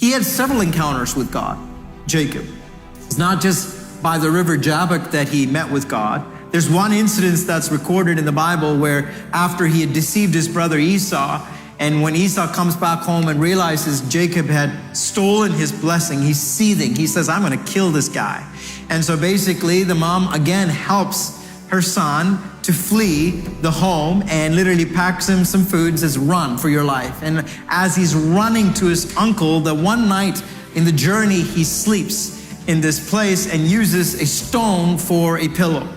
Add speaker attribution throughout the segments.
Speaker 1: He had several encounters with God, Jacob. It's not just by the river Jabbok that he met with God. There's one incident that's recorded in the Bible where after he had deceived his brother Esau, and when Esau comes back home and realizes Jacob had stolen his blessing, he's seething. He says, I'm going to kill this guy. And so basically the mom again helps her son to flee the home and literally packs him some food and says, run for your life. And as he's running to his uncle, the one night in the journey, he sleeps in this place and uses a stone for a pillow.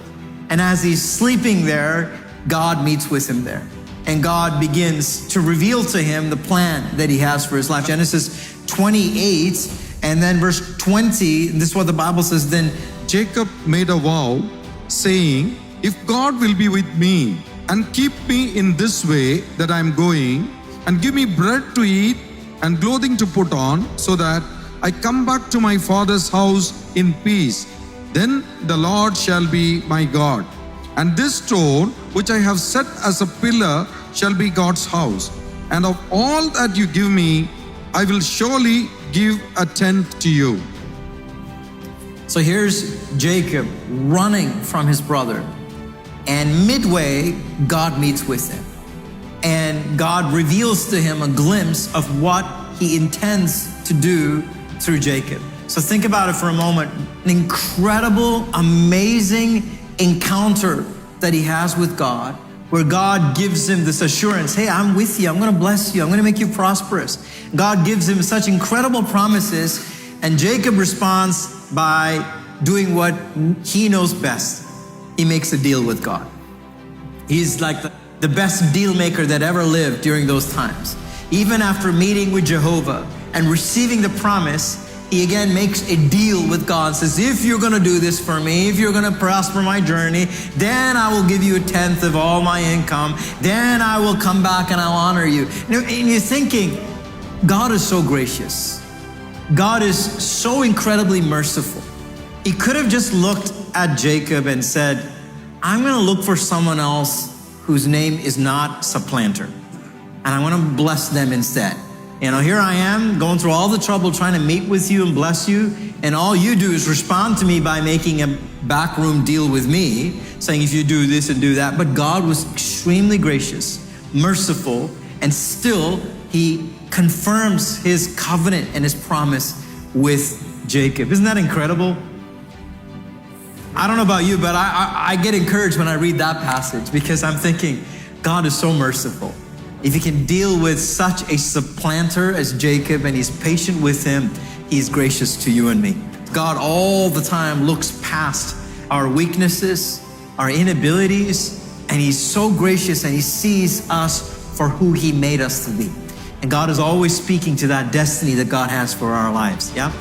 Speaker 1: And as he's sleeping there, God meets with him there. And God begins to reveal to him the plan that he has for his life. Genesis 28 and then verse 20, this is what the Bible says, then
Speaker 2: Jacob made a vow, saying, if God will be with me and keep me in this way that I am going, and give me bread to eat and clothing to put on, so that I come back to my father's house in peace, then the Lord shall be my God. And this stone which I have set as a pillar shall be God's house. And of all that you give me, I will surely give a tenth to you.
Speaker 1: So here's Jacob running from his brother. And midway, God meets with him. And God reveals to him a glimpse of what he intends to do through Jacob. So think about it for a moment. An incredible, amazing encounter that he has with God, where God gives him this assurance, hey, I'm with you, I'm going to bless you, I'm going to make you prosperous. God gives him such incredible promises, and Jacob responds by doing what he knows best. He makes a deal with God. He's like the best deal maker that ever lived during those times. Even after meeting with Jehovah and receiving the promise, he again makes a deal with God, says, if you're going to do this for me, if you're going to prosper my journey, then I will give you a tenth of all my income. Then I will come back and I'll honor you. And you're thinking, God is so gracious. God is so incredibly merciful. He could have just looked at Jacob and said, I'm going to look for someone else whose name is not Supplanter, and I want to bless them instead. You know, here I am going through all the trouble trying to meet with you and bless you, and all you do is respond to me by making a backroom deal with me, saying if you do this and do that. But God was extremely gracious, merciful, and still he confirms his covenant and his promise with Jacob. Isn't that incredible? I don't know about you, but I get encouraged when I read that passage, because I'm thinking, God is so merciful. If he can deal with such a supplanter as Jacob and he's patient with him, he's gracious to you and me. God all the time looks past our weaknesses, our inabilities, and he's so gracious and he sees us for who he made us to be. And God is always speaking to that destiny that God has for our lives. Yeah.